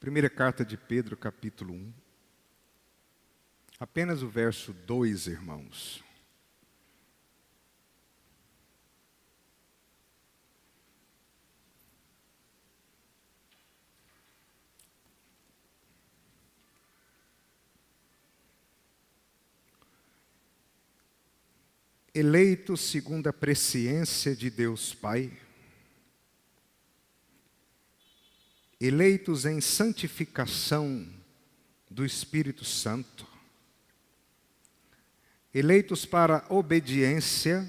Primeira carta de Pedro, capítulo 1. Apenas o verso 2, irmãos. Eleitos segundo a presciência de Deus Pai, eleitos em santificação do Espírito Santo, eleitos para obediência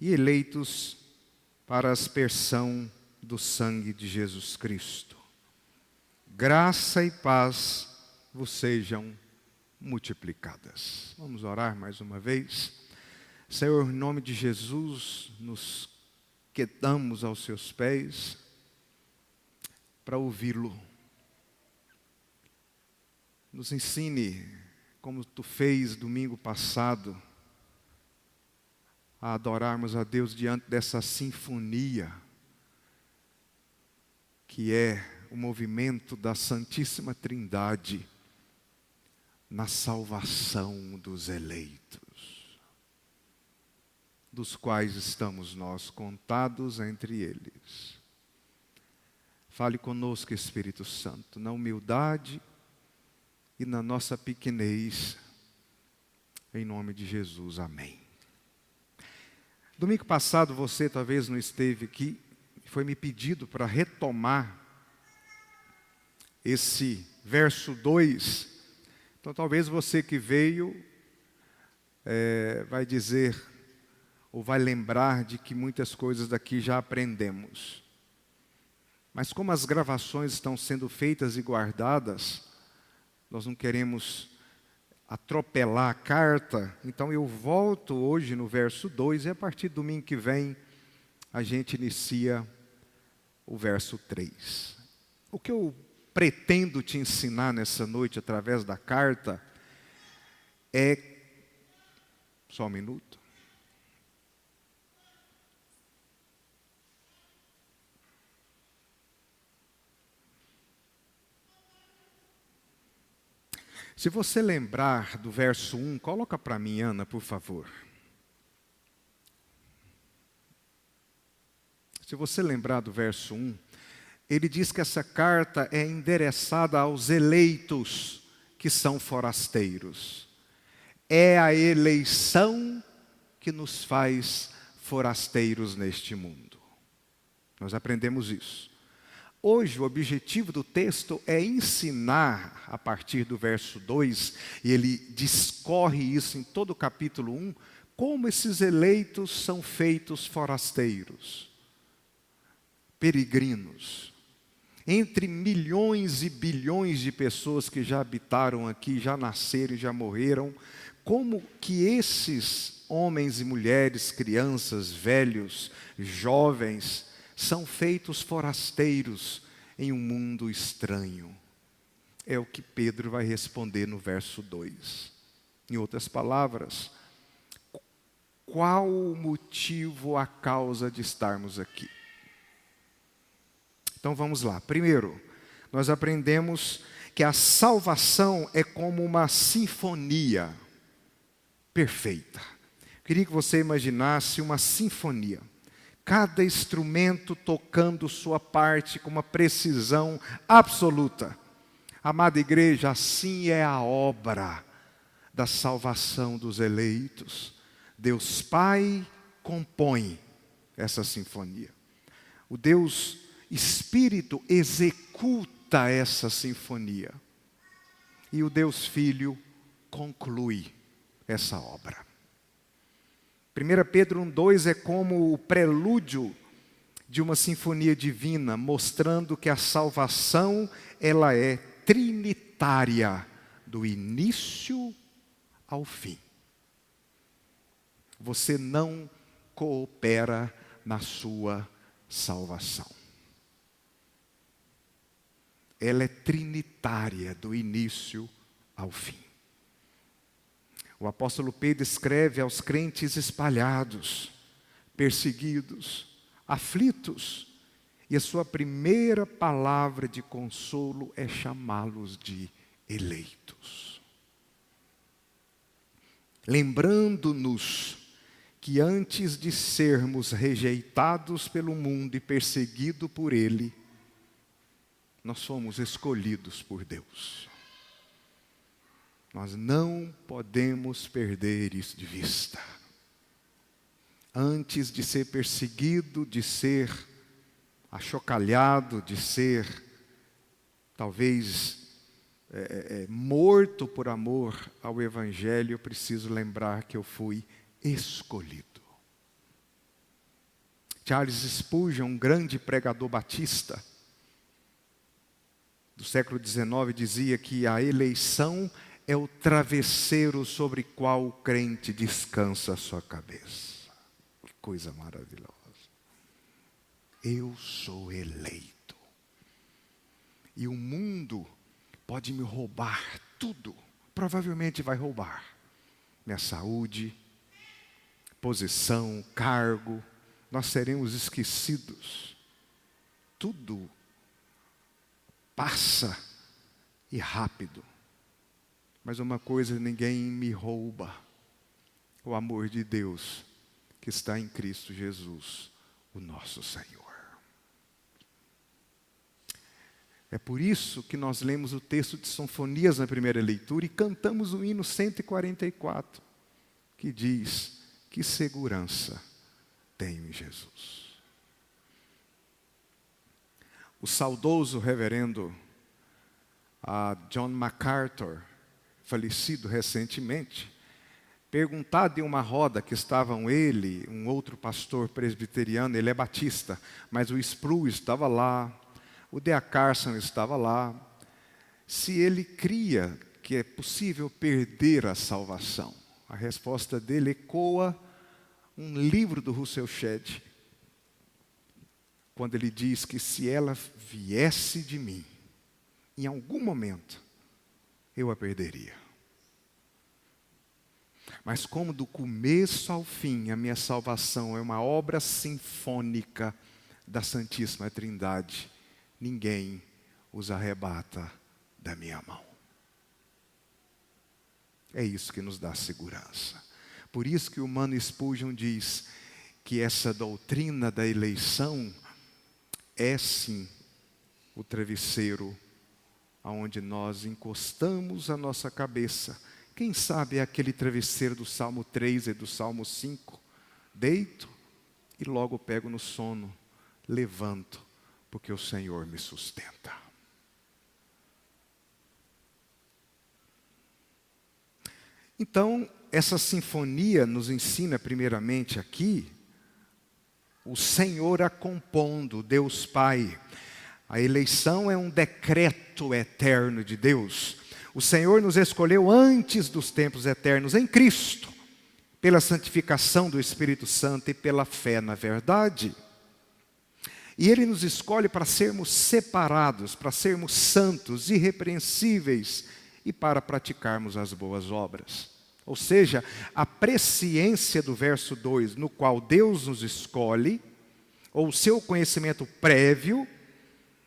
e eleitos para a aspersão do sangue de Jesus Cristo. Graça e paz vos sejam multiplicadas. Vamos orar mais uma vez. Senhor, em nome de Jesus, nos quedamos aos seus pés para ouvi-lo. Nos ensine, como tu fez domingo passado, a adorarmos a Deus diante dessa sinfonia, que é o movimento da Santíssima Trindade na salvação dos eleitos, dos quais estamos nós contados entre eles. Fale conosco, Espírito Santo, na humildade e na nossa pequenez, em nome de Jesus, amém. Domingo passado você talvez não esteve aqui, foi me pedido para retomar esse verso 2. Então talvez você que veio vai dizer, ou vai lembrar de que muitas coisas daqui já aprendemos. Mas como as gravações estão sendo feitas e guardadas, nós não queremos atropelar a carta, então eu volto hoje no verso 2 e a partir do domingo que vem a gente inicia o verso 3. O que eu pretendo te ensinar nessa noite através da carta é... Só um minuto. Se você lembrar do verso 1, coloca para mim, Ana, por favor. Se você lembrar do verso 1, ele diz que essa carta é endereçada aos eleitos que são forasteiros. É a eleição que nos faz forasteiros neste mundo. Nós aprendemos isso. Hoje o objetivo do texto é ensinar, a partir do verso 2, e ele discorre isso em todo o capítulo 1, como esses eleitos são feitos forasteiros, peregrinos. Entre milhões e bilhões de pessoas que já habitaram aqui, já nasceram e já morreram, como que esses homens e mulheres, crianças, velhos, jovens, são feitos forasteiros em um mundo estranho. É o que Pedro vai responder no verso 2. Em outras palavras, qual o motivo, a causa de estarmos aqui? Então vamos lá. Primeiro, nós aprendemos que a salvação é como uma sinfonia perfeita. Eu queria que você imaginasse uma sinfonia. Cada instrumento tocando sua parte com uma precisão absoluta. Amada igreja, assim é a obra da salvação dos eleitos. Deus Pai compõe essa sinfonia. O Deus Espírito executa essa sinfonia. E o Deus Filho conclui essa obra. 1 Pedro 1,2 é como o prelúdio de uma sinfonia divina, mostrando que a salvação ela é trinitária, do início ao fim. Você não coopera na sua salvação. Ela é trinitária, do início ao fim. O apóstolo Pedro escreve aos crentes espalhados, perseguidos, aflitos, E a sua primeira palavra de consolo é chamá-los de eleitos. Lembrando-nos que antes de sermos rejeitados pelo mundo e perseguidos por ele, nós fomos escolhidos por Deus. Nós não podemos perder isso de vista. Antes de ser perseguido, de ser achocalhado, de ser talvez morto por amor ao Evangelho, eu preciso lembrar que eu fui escolhido. Charles Spurgeon, um grande pregador batista do século XIX, dizia que a eleição é o travesseiro sobre qual o crente descansa a sua cabeça. Que coisa maravilhosa. Eu sou eleito. E o mundo pode me roubar tudo. Provavelmente vai roubar. Minha saúde, posição, cargo. Nós seremos esquecidos. Tudo passa e rápido. Mas uma coisa ninguém me rouba: o amor de Deus que está em Cristo Jesus, o nosso Senhor. É por isso que nós lemos o texto de Sinfonias na primeira leitura e cantamos o hino 144, que diz: que segurança tenho em Jesus. O saudoso reverendo John MacArthur, falecido recentemente, perguntado em uma roda que estavam ele, um outro pastor presbiteriano, ele é batista, mas o Sproul estava lá, o D.A. Carson estava lá, se ele cria que é possível perder a salvação. A resposta dele ecoa um livro do Russell Shedd, quando ele diz que se ela viesse de mim, em algum momento, eu a perderia. Mas como do começo ao fim a minha salvação é uma obra sinfônica da Santíssima Trindade, ninguém os arrebata da minha mão. É isso que nos dá segurança. Por isso que o Mano Spurgeon diz que essa doutrina da eleição é sim o travesseiro aonde nós encostamos a nossa cabeça. Quem sabe é aquele travesseiro do Salmo 3 e do Salmo 5. Deito e logo pego no sono, levanto, porque o Senhor me sustenta. Então, essa sinfonia nos ensina primeiramente aqui o Senhor a compondo, Deus Pai. A eleição é um decreto eterno de Deus. O Senhor nos escolheu antes dos tempos eternos em Cristo, pela santificação do Espírito Santo e pela fé na verdade. E Ele nos escolhe para sermos separados, para sermos santos, irrepreensíveis e para praticarmos as boas obras. Ou seja, a presciência do verso 2, no qual Deus nos escolhe, ou o seu conhecimento prévio,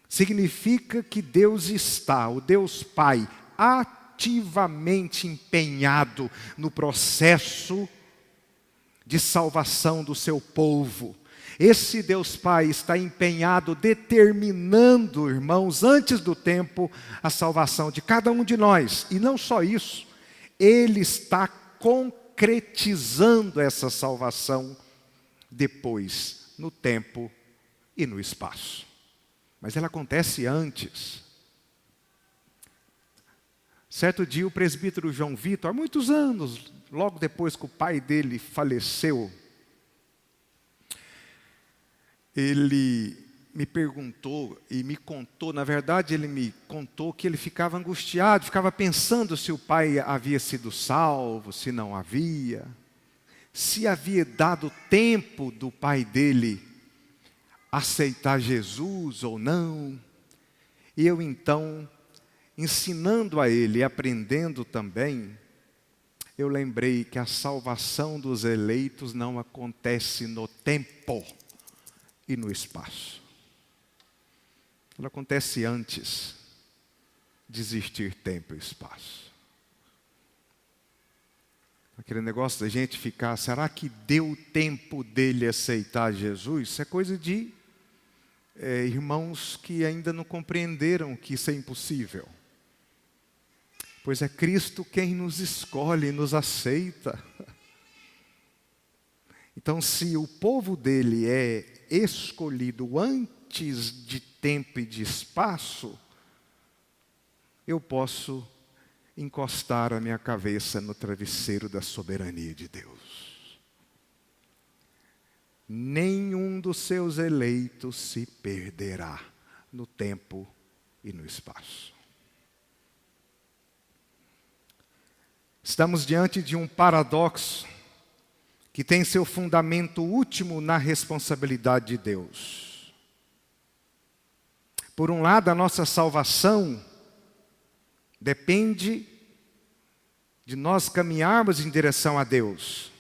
significa que Deus está, o Deus Pai, ativamente empenhado no processo de salvação do seu povo. Esse Deus Pai está empenhado, determinando, irmãos, antes do tempo, a salvação de cada um de nós. E não só isso, Ele está concretizando essa salvação depois, no tempo e no espaço. Mas ela acontece antes. Certo dia o presbítero João Vitor, há muitos anos, logo depois que o pai dele faleceu, ele me perguntou e me contou, na verdade ele me contou que ele ficava angustiado, ficava pensando se o pai havia sido salvo, se não havia, se havia dado tempo do pai dele aceitar Jesus ou não. E eu então, ensinando a ele e aprendendo também, eu lembrei que a salvação dos eleitos não acontece no tempo e no espaço. ela acontece antes de existir tempo e espaço. Aquele negócio da gente ficar, será que deu tempo dele aceitar Jesus? Isso é coisa de irmãos que ainda não compreenderam que isso é impossível. Pois é Cristo quem nos escolhe, nos aceita. Então, se o povo dele é escolhido antes de tempo e de espaço, eu posso encostar a minha cabeça no travesseiro da soberania de Deus. Nenhum dos seus eleitos se perderá no tempo e no espaço. Estamos diante de um paradoxo que tem seu fundamento último na responsabilidade de Deus. Por um lado, a nossa salvação depende de nós caminharmos em direção a Deus.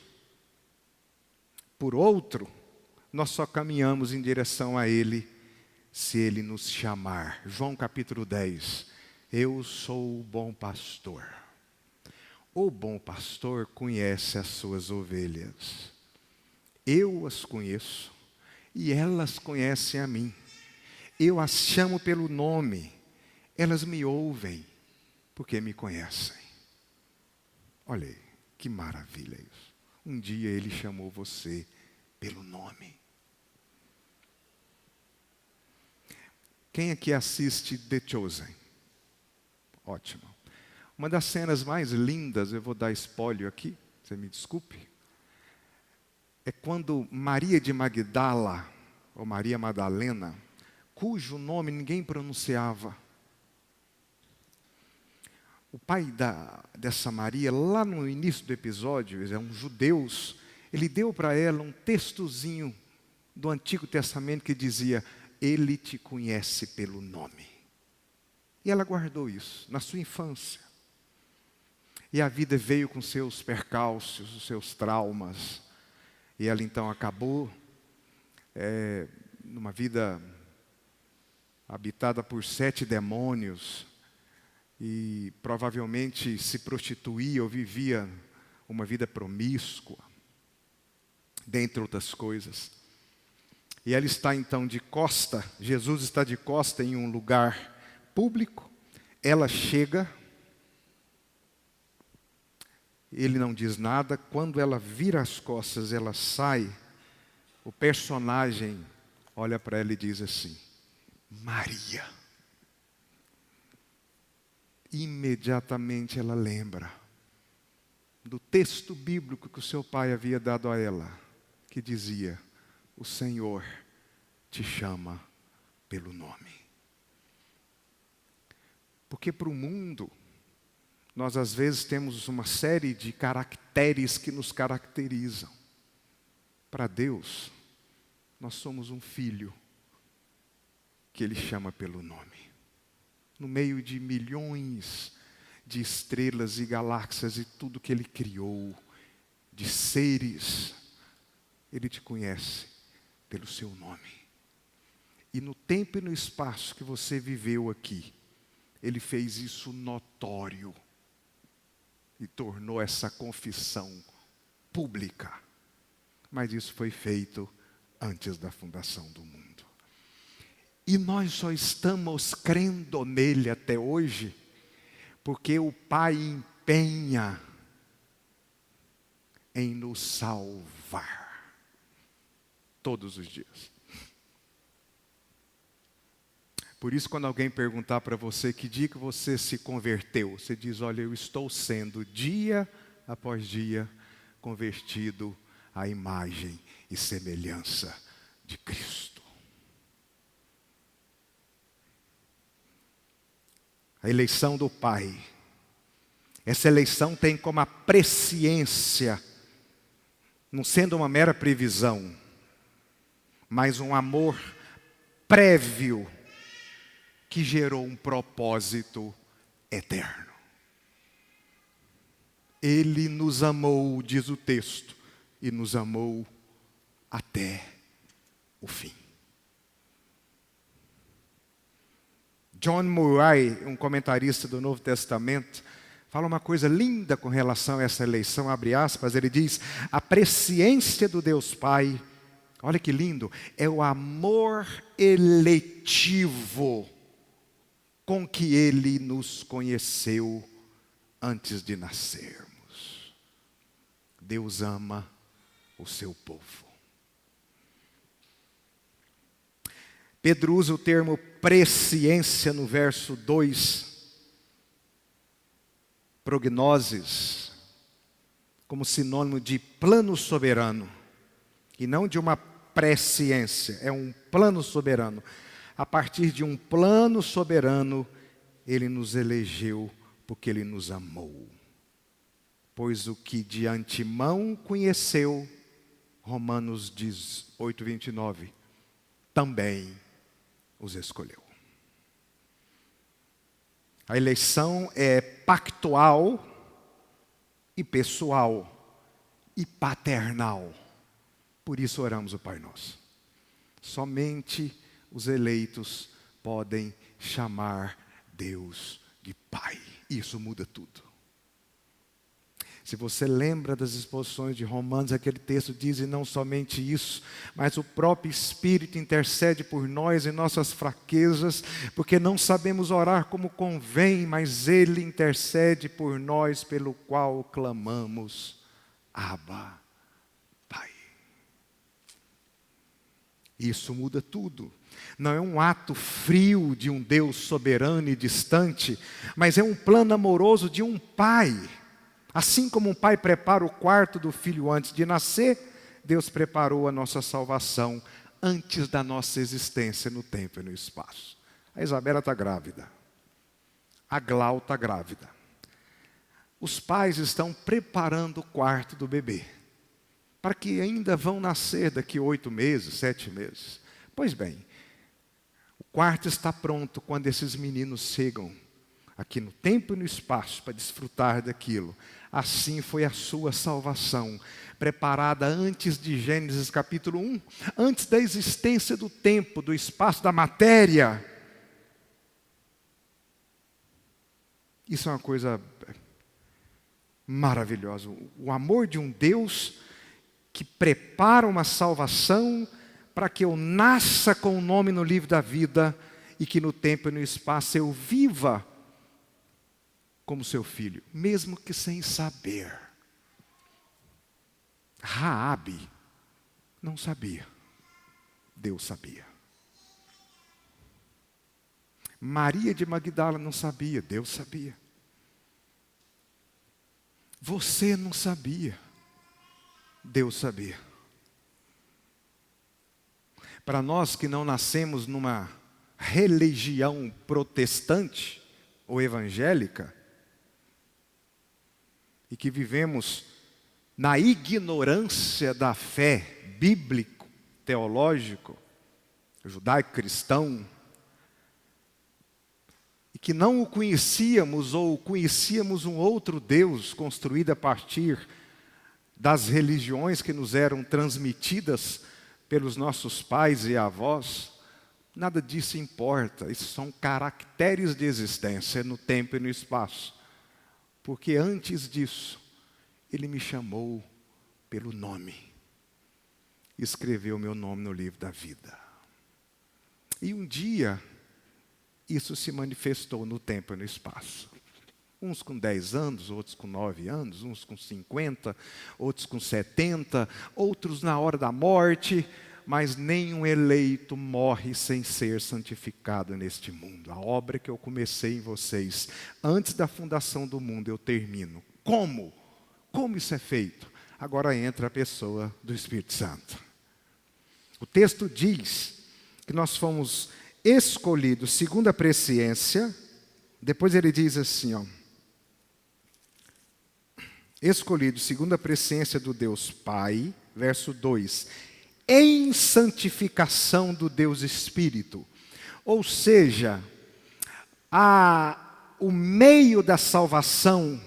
Por outro, nós só caminhamos em direção a Ele se Ele nos chamar. João capítulo 10. Eu sou o bom pastor. O bom pastor conhece as suas ovelhas. Eu as conheço e elas conhecem a mim. Eu as chamo pelo nome. Elas me ouvem porque me conhecem. Olha aí, que maravilha isso. Um dia Ele chamou você pelo nome. Quem aqui assiste The Chosen? Ótimo. Uma das cenas mais lindas, eu vou dar spoiler aqui, você me desculpe, é quando Maria de Magdala, ou Maria Madalena, cujo nome ninguém pronunciava. O pai dessa Maria, lá no início do episódio, eles eram judeus, ele deu para ela um textozinho do Antigo Testamento que dizia, Ele te conhece pelo nome. E ela guardou isso na sua infância. E a vida veio com seus percalços, os seus traumas. E ela então acabou numa vida habitada por 7 demônios. E provavelmente se prostituía ou vivia uma vida promíscua, dentre outras coisas. E ela está então de costa, Jesus está de costa em um lugar público. Ela chega. Ele não diz nada. Quando ela vira as costas, ela sai. O personagem olha para ela e diz assim, Maria. Imediatamente ela lembra do texto bíblico que o seu pai havia dado a ela, que dizia, o Senhor te chama pelo nome. Porque para o mundo, nós às vezes temos uma série de caracteres que nos caracterizam. Para Deus, nós somos um filho que Ele chama pelo nome. No meio de milhões de estrelas e galáxias e tudo que Ele criou, de seres, Ele te conhece pelo seu nome. E no tempo e no espaço que você viveu aqui, Ele fez isso notório. E tornou essa confissão pública. Mas isso foi feito antes da fundação do mundo. E nós só estamos crendo nele até hoje, porque o Pai empenha em nos salvar. Todos os dias. Por isso, quando alguém perguntar para você que dia que você se converteu, você diz, olha, eu estou sendo dia após dia convertido à imagem e semelhança de Cristo. A eleição do Pai. Essa eleição tem como a presciência, não sendo uma mera previsão, mas um amor prévio, que gerou um propósito eterno. Ele nos amou, diz o texto, e nos amou até o fim. John Murray, um comentarista do Novo Testamento, fala uma coisa linda com relação a essa eleição, abre aspas, ele diz: a presciência do Deus Pai, olha que lindo, é o amor eletivo com que Ele nos conheceu antes de nascermos. Deus ama o seu povo. Pedro usa o termo presciência no verso 2, prognoses, como sinônimo de plano soberano, e não de uma presciência, é um plano soberano. A partir de um plano soberano, Ele nos elegeu porque Ele nos amou. Pois o que de antemão conheceu, Romanos 18, 29, também os escolheu. A eleição é pactual e pessoal e paternal. Por isso oramos o Pai Nosso. Somente os eleitos podem chamar Deus de Pai. Isso muda tudo. Se você lembra das exposições de Romanos, aquele texto diz, e não somente isso, mas o próprio Espírito intercede por nós em nossas fraquezas, porque não sabemos orar como convém, mas Ele intercede por nós, pelo qual clamamos, Abba, Pai. Isso muda tudo. Não é um ato frio de um Deus soberano e distante, mas é um plano amoroso de um Pai. Assim como um pai prepara o quarto do filho antes de nascer, Deus preparou a nossa salvação antes da nossa existência no tempo e no espaço. A Isabela está grávida. A Glau está grávida. Os pais estão preparando o quarto do bebê, para que ainda vão nascer daqui 8 meses, 7 meses. Pois bem, o quarto está pronto quando esses meninos chegam aqui no tempo e no espaço para desfrutar daquilo. Assim foi a sua salvação, preparada antes de Gênesis capítulo 1, antes da existência do tempo, do espaço, da matéria. Isso é uma coisa maravilhosa. O amor de um Deus que prepara uma salvação para que eu nasça com o nome no livro da vida e que no tempo e no espaço eu viva como seu filho, mesmo que sem saber. Raabe não sabia, Deus sabia. Maria de Magdala não sabia, Deus sabia. Você não sabia, Deus sabia. Para nós que não nascemos numa religião protestante ou evangélica, e que vivemos na ignorância da fé bíblico, teológico, judaico-cristão, e que não o conhecíamos ou conhecíamos um outro Deus construído a partir das religiões que nos eram transmitidas pelos nossos pais e avós, nada disso importa. Isso são caracteres de existência no tempo e no espaço. Porque antes disso, Ele me chamou pelo nome. Escreveu meu nome no livro da vida. E um dia, isso se manifestou no tempo e no espaço. Uns com 10 anos, outros com 9 anos, uns com 50, outros com 70, outros na hora da morte, mas nenhum eleito morre sem ser santificado neste mundo. A obra que eu comecei em vocês, antes da fundação do mundo, eu termino. Como? Como isso é feito? Agora entra a pessoa do Espírito Santo. O texto diz que nós fomos escolhidos segundo a presciência. Depois ele diz assim, escolhidos segundo a presciência do Deus Pai, verso 2, em santificação do Deus Espírito. Ou seja, o meio da salvação,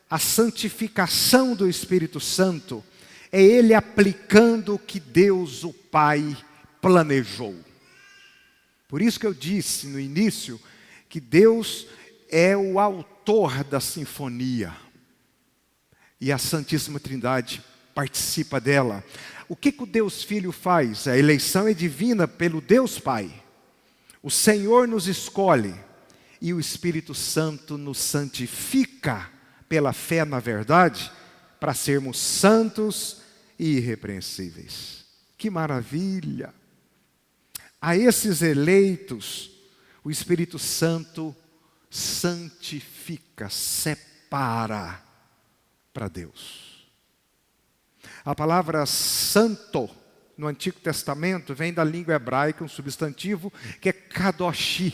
a santificação do Espírito Santo, é Ele aplicando o que Deus, o Pai, planejou. Por isso que eu disse no início, que Deus é o autor da sinfonia e a Santíssima Trindade participa dela. O que o Deus Filho faz? A eleição é divina pelo Deus Pai. O Senhor nos escolhe e o Espírito Santo nos santifica pela fé na verdade, para sermos santos e irrepreensíveis. Que maravilha! A esses eleitos, o Espírito Santo santifica, separa para Deus. A palavra santo, no Antigo Testamento, vem da língua hebraica, um substantivo que é kadoshi,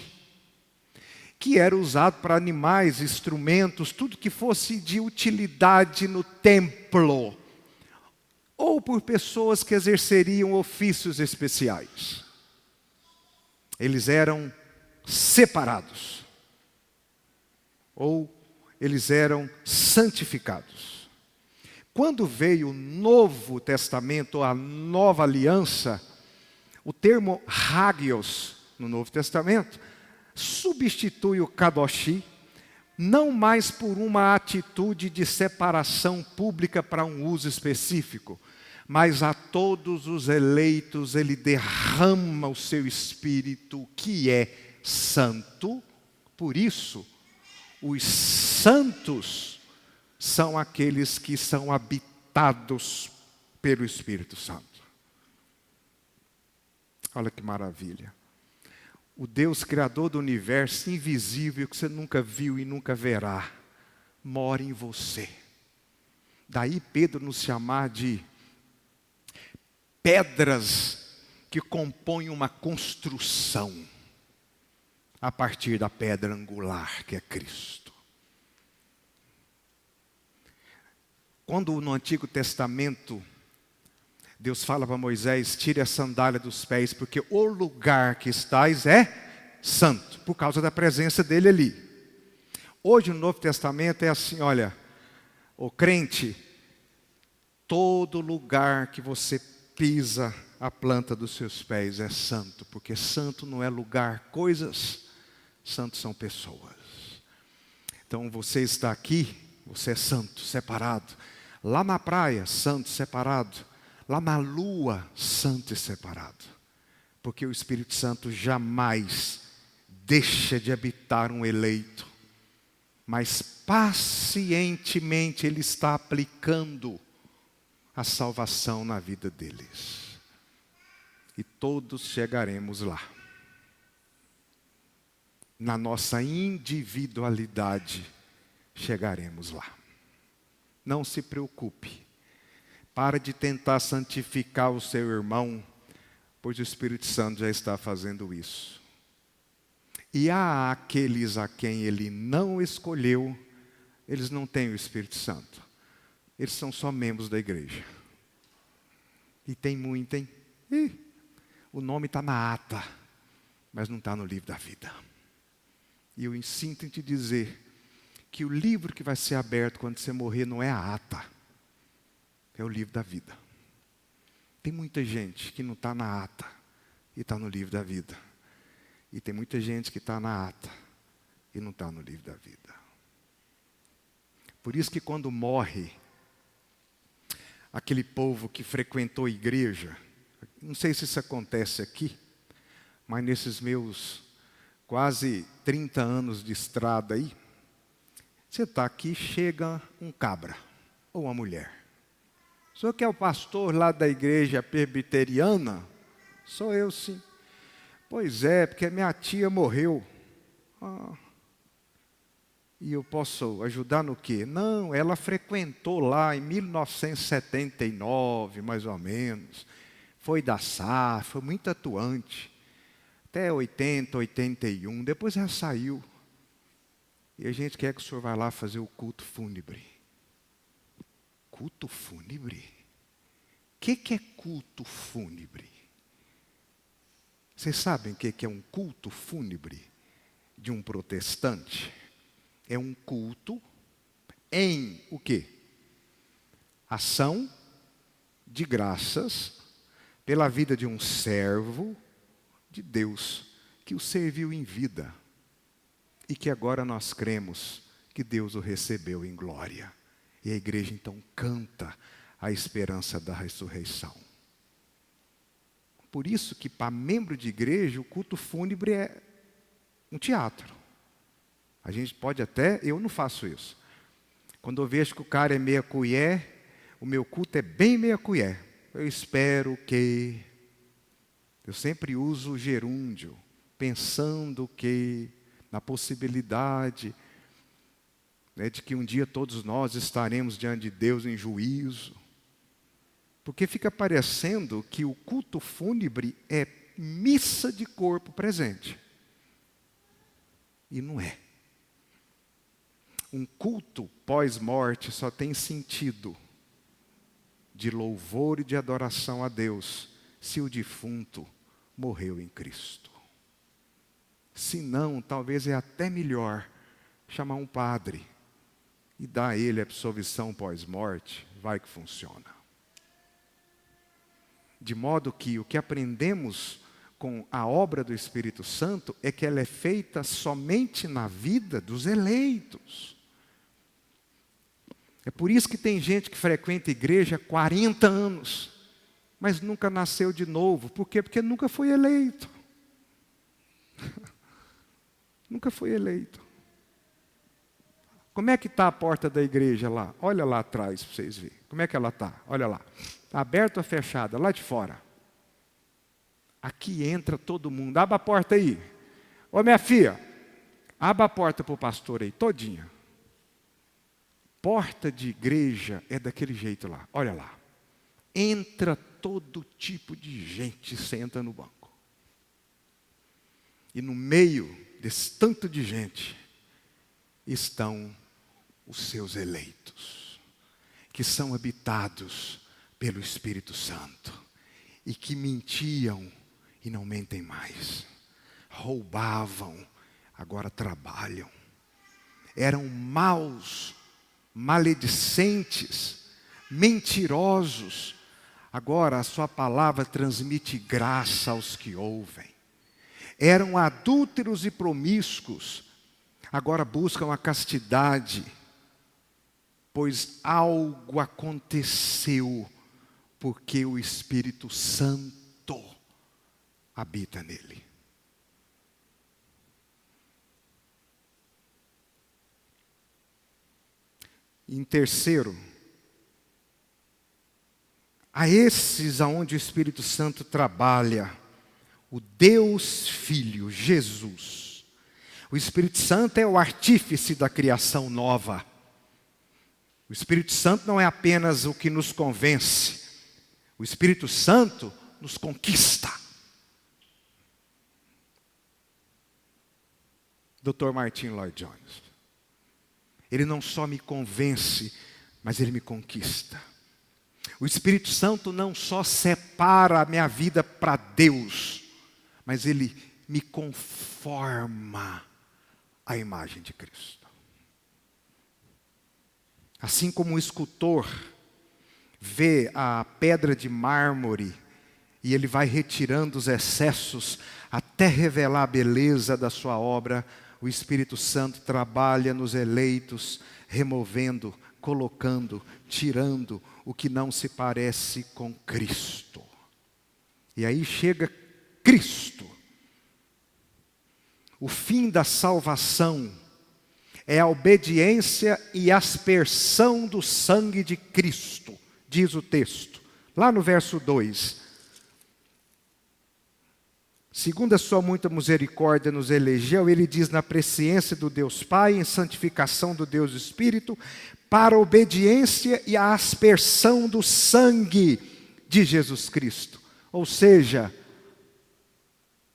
que era usado para animais, instrumentos, tudo que fosse de utilidade no templo, ou por pessoas que exerceriam ofícios especiais. Eles eram separados, ou eles eram santificados. Quando veio o Novo Testamento, a Nova Aliança, o termo hagios, no Novo Testamento, substitui o kadoshi, não mais por uma atitude de separação pública para um uso específico, mas a todos os eleitos ele derrama o seu Espírito, que é santo. Por isso, os santos são aqueles que são habitados pelo Espírito Santo. Olha que maravilha. O Deus Criador do universo, invisível, que você nunca viu e nunca verá, mora em você. Daí Pedro nos chamar de pedras que compõem uma construção, a partir da pedra angular, que é Cristo. Quando no Antigo Testamento, Deus fala para Moisés, tire a sandália dos pés, porque o lugar que estás é santo, por causa da presença dele ali. Hoje no Novo Testamento é assim, olha, ô crente, todo lugar que você pisa a planta dos seus pés é santo, porque santo não é lugar, coisas, santos são pessoas. Então você está aqui, você é santo, separado. Lá na praia, santo, separado. Lá na lua, santo e separado. Porque o Espírito Santo jamais deixa de habitar um eleito, mas pacientemente ele está aplicando a salvação na vida deles. E todos chegaremos lá. Na nossa individualidade, chegaremos lá. Não se preocupe. Para de tentar santificar o seu irmão, pois o Espírito Santo já está fazendo isso. E há aqueles a quem ele não escolheu, eles não têm o Espírito Santo. Eles são só membros da igreja. E tem muito, hein? O nome está na ata, mas não está no livro da vida. E eu insisto em te dizer que o livro que vai ser aberto quando você morrer não é a ata, é o livro da vida. Tem muita gente que não está na ata e está no livro da vida. E tem muita gente que está na ata e não está no livro da vida. Por isso que quando morre aquele povo que frequentou a igreja, não sei se isso acontece aqui, mas nesses meus quase 30 anos de estrada aí, você está aqui, chega um cabra ou uma mulher. O senhor que é o pastor lá da igreja presbiteriana? Sou eu, sim. Pois é, porque minha tia morreu. E eu posso ajudar no quê? Não, ela frequentou lá em 1979, mais ou menos. Foi da SAR, foi muito atuante. Até 80, 81, depois já saiu. E a gente quer que o senhor vá lá fazer o culto fúnebre. Culto fúnebre? O que é culto fúnebre? Vocês sabem o que é um culto fúnebre de um protestante? É um culto em o quê? Ação de graças pela vida de um servo de Deus que o serviu em vida. e que agora nós cremos que Deus o recebeu em glória. E a igreja então canta a esperança da ressurreição. Por isso que para membro de igreja o culto fúnebre é um teatro. A gente pode até, eu não faço isso. Quando eu vejo que o cara é meia colher, o meu culto é bem meia colher. Eu espero que... Eu sempre uso o gerúndio, pensando que, na possibilidade, né, de que um dia todos nós estaremos diante de Deus em juízo. Porque fica parecendo que o culto fúnebre é missa de corpo presente. E não é. Um culto pós-morte só tem sentido de louvor e de adoração a Deus se o defunto morreu em Cristo. Se não, talvez é até melhor chamar um padre e dar a ele a absolvição pós-morte, vai que funciona. De modo que o que aprendemos com a obra do Espírito Santo é que ela é feita somente na vida dos eleitos. É por isso que tem gente que frequenta a igreja há 40 anos, mas nunca nasceu de novo. Por quê? Porque nunca foi eleito. Nunca foi eleito. Como é que está a porta da igreja lá? Olha lá atrás para vocês verem. Como é que ela está? Olha lá. Está aberta ou fechada? Lá de fora. Aqui entra todo mundo. Abra a porta aí. Ô minha filha, abra a porta para o pastor aí, todinha. Porta de igreja é daquele jeito lá. Olha lá. Entra todo tipo de gente, senta no banco. E no meio desse tanto de gente estão os seus eleitos, que são habitados pelo Espírito Santo e que mentiam e não mentem mais, roubavam, agora trabalham, eram maus, maledicentes, mentirosos, agora a sua palavra transmite graça aos que ouvem. Eram adúlteros e promíscuos, agora buscam a castidade, pois algo aconteceu, porque o Espírito Santo habita nele. Em terceiro, a esses aonde o Espírito Santo trabalha, o Deus Filho, Jesus. O Espírito Santo é o artífice da criação nova. O Espírito Santo não é apenas o que nos convence. O Espírito Santo nos conquista. Dr. Martin Lloyd Jones. Ele não só me convence, mas ele me conquista. O Espírito Santo não só separa a minha vida para Deus, mas ele me conforma à imagem de Cristo. Assim como o escultor vê a pedra de mármore e ele vai retirando os excessos até revelar a beleza da sua obra, o Espírito Santo trabalha nos eleitos, removendo, colocando, tirando o que não se parece com Cristo. E aí chega Cristo. O fim da salvação é a obediência e aspersão do sangue de Cristo, diz o texto, lá no verso 2. Segundo a sua muita misericórdia nos elegeu, ele diz na presciência do Deus Pai, em santificação do Deus Espírito, para a obediência e a aspersão do sangue de Jesus Cristo. Ou seja,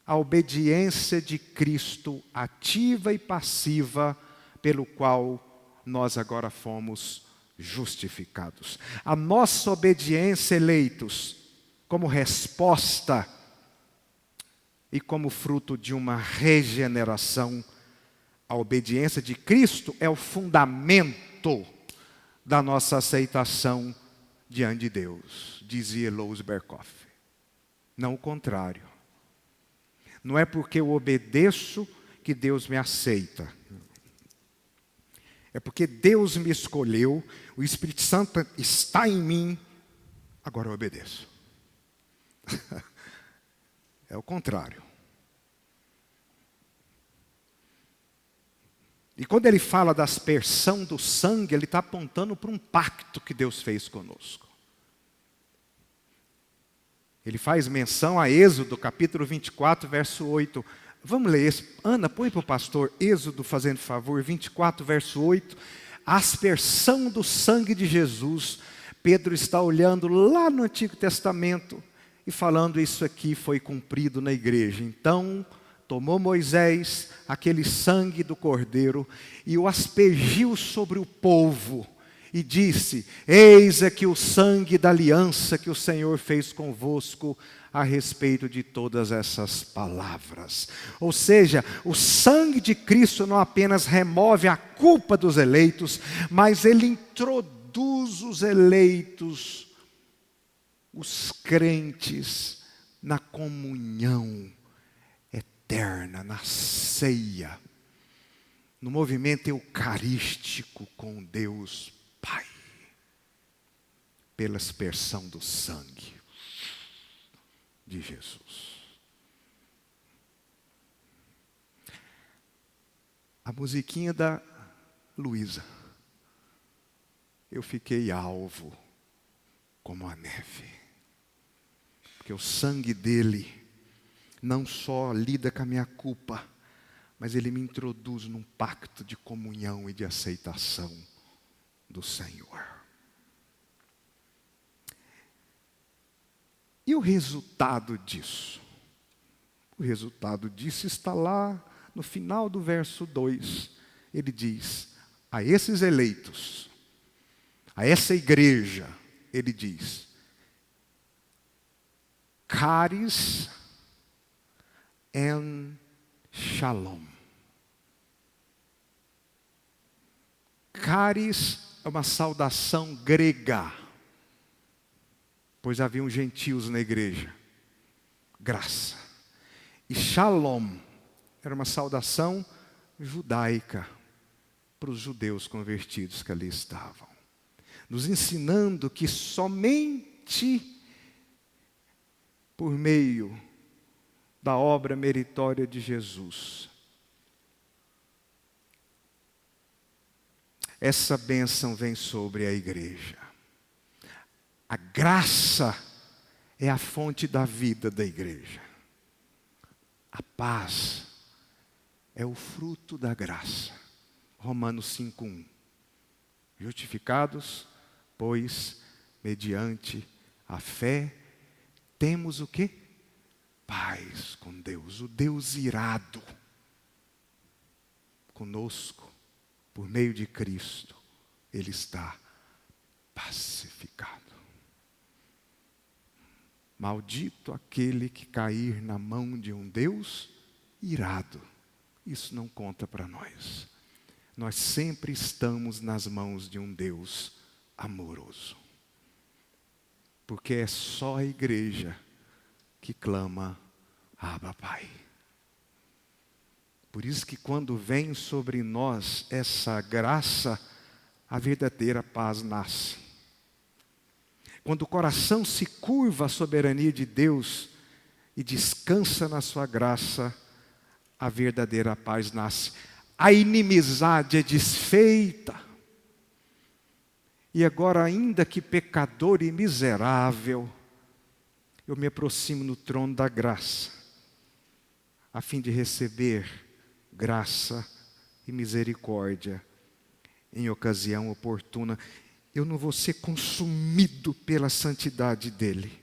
a obediência de Cristo ativa e passiva, pelo qual nós agora fomos justificados. A nossa obediência, eleitos, como resposta e como fruto de uma regeneração, a obediência de Cristo é o fundamento da nossa aceitação diante de Deus, dizia Louis Berkhoff. Não o contrário. Não é porque eu obedeço que Deus me aceita. É porque Deus me escolheu, o Espírito Santo está em mim, agora eu obedeço. É o contrário. E quando ele fala da aspersão do sangue, ele está apontando para um pacto que Deus fez conosco. Ele faz menção a Êxodo, capítulo 24, verso 8. Vamos ler esse. Ana, põe para o pastor Êxodo, fazendo favor, 24, verso 8. A aspersão do sangue de Jesus. Pedro está olhando lá no Antigo Testamento e falando isso aqui foi cumprido na igreja. Então, tomou Moisés aquele sangue do cordeiro e o aspergiu sobre o povo. E disse, eis aqui o sangue da aliança que o Senhor fez convosco a respeito de todas essas palavras. Ou seja, o sangue de Cristo não apenas remove a culpa dos eleitos, mas ele introduz os eleitos, os crentes, na comunhão eterna, na ceia, no movimento eucarístico com Deus Pai, pela aspersão do sangue de Jesus. A musiquinha da Luísa, eu fiquei alvo como a neve, porque o sangue dele não só lida com a minha culpa, mas ele me introduz num pacto de comunhão e de aceitação do Senhor. E o resultado disso? O resultado disso está lá no final do verso 2. Ele diz, a esses eleitos, a essa igreja, ele diz, Charis en Shalom. Charis é uma saudação grega, pois haviam gentios na igreja. Graça. E Shalom era uma saudação judaica para os judeus convertidos que ali estavam. Nos ensinando que somente por meio da obra meritória de Jesus, essa bênção vem sobre a igreja. A graça é a fonte da vida da igreja. A paz é o fruto da graça. Romanos 5:1. Justificados, pois, mediante a fé, temos o quê? Paz com Deus. O Deus irado conosco. Por meio de Cristo, ele está pacificado. Maldito aquele que cair na mão de um Deus irado. Isso não conta para nós. Nós sempre estamos nas mãos de um Deus amoroso. Porque é só a igreja que clama, Abba, Pai. Por isso que quando vem sobre nós essa graça, a verdadeira paz nasce. Quando o coração se curva à soberania de Deus e descansa na sua graça, a verdadeira paz nasce. A inimizade é desfeita. E agora, ainda que pecador e miserável, eu me aproximo no trono da graça, a fim de receber graça e misericórdia em ocasião oportuna. Eu não vou ser consumido pela santidade dele,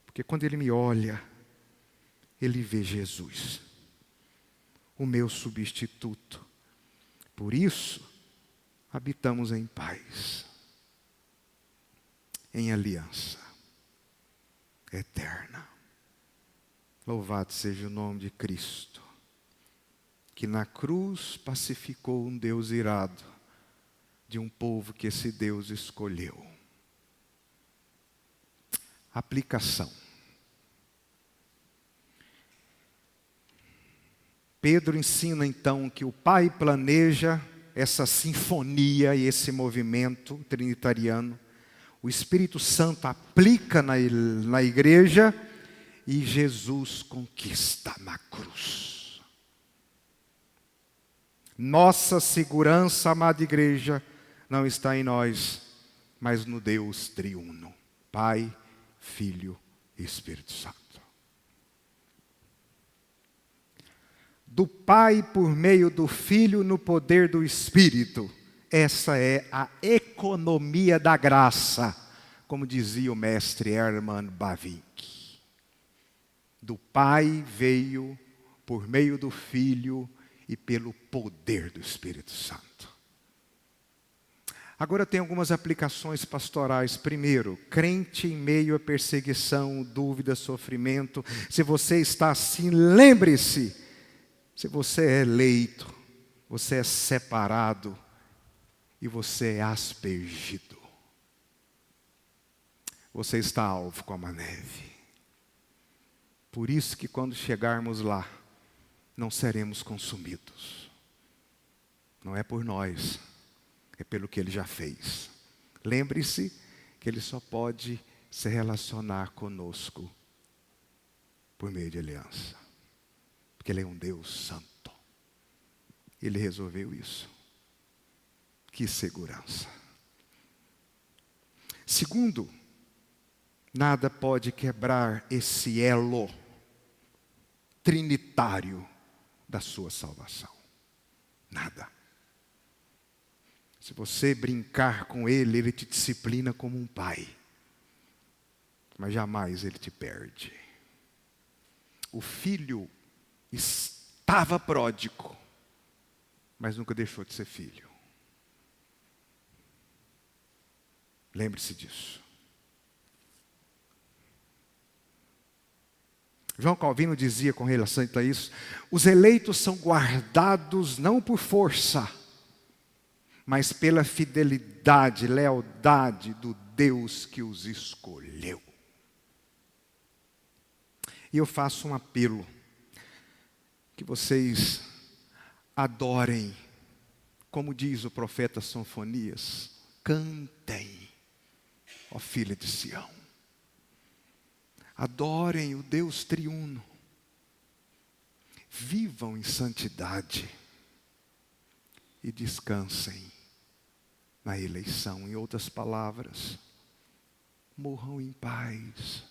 porque quando ele me olha, ele vê Jesus, o meu substituto. Por isso, habitamos em paz, em aliança eterna. Louvado seja o nome de Cristo, que na cruz pacificou um Deus irado, de um povo que esse Deus escolheu. Aplicação. Pedro ensina então que o Pai planeja essa sinfonia e esse movimento trinitariano, o Espírito Santo aplica na igreja e Jesus conquista na cruz. Nossa segurança, amada igreja, não está em nós, mas no Deus triuno, Pai, Filho e Espírito Santo. Do Pai por meio do Filho no poder do Espírito. Essa é a economia da graça, como dizia o mestre Hermann Bavinck. Do Pai veio por meio do Filho e pelo poder do Espírito Santo. Agora tem algumas aplicações pastorais. Primeiro, crente em meio à perseguição, dúvida, sofrimento. Se você está assim, lembre-se, se você é eleito, você é separado e você é aspergido. Você está alvo como a neve. Por isso que quando chegarmos lá, não seremos consumidos. Não é por nós, é pelo que Ele já fez. Lembre-se que Ele só pode se relacionar conosco por meio de aliança. Porque Ele é um Deus santo. Ele resolveu isso. Que segurança. Segundo, nada pode quebrar esse elo trinitário da sua salvação. Nada. Se você brincar com Ele, Ele te disciplina como um pai. Mas jamais Ele te perde. O filho estava pródigo, mas nunca deixou de ser filho. Lembre-se disso. João Calvino dizia com relação a isso: os eleitos são guardados não por força, mas pela fidelidade, lealdade do Deus que os escolheu. E eu faço um apelo, que vocês adorem, como diz o profeta Sofonias, cantem, ó filha de Sião. Adorem o Deus triuno. Vivam em santidade e descansem na eleição. Em outras palavras, morram em paz,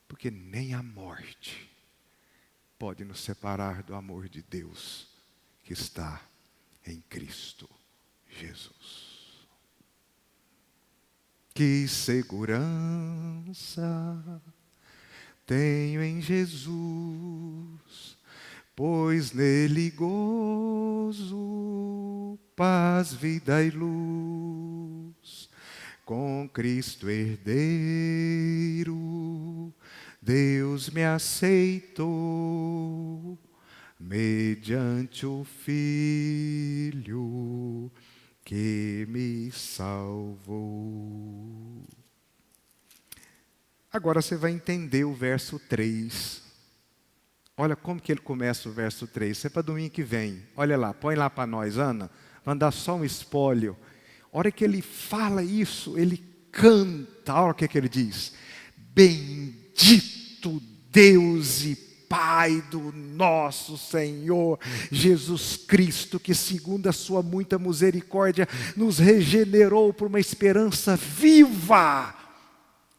porque nem a morte pode nos separar do amor de Deus que está em Cristo Jesus. Que segurança tenho em Jesus, pois nele gozo, paz, vida e luz. Com Cristo herdeiro, Deus me aceitou, mediante o Filho que me salvou. Agora você vai entender o verso 3. Olha como que ele começa o verso 3. Isso é para domingo que vem. Olha lá, põe lá para nós, Ana. Vamos dar só um espólio. A hora que ele fala isso, ele canta. Olha o que ele diz. Bendito Deus e Pai do nosso Senhor Jesus Cristo, que segundo a sua muita misericórdia, nos regenerou por uma esperança viva,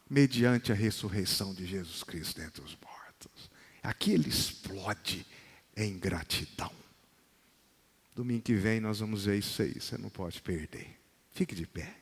mediante a ressurreição de Jesus Cristo dentre os mortos. Aqui ele explode em gratidão. Domingo que vem nós vamos ver isso aí, você não pode perder. Fique de pé.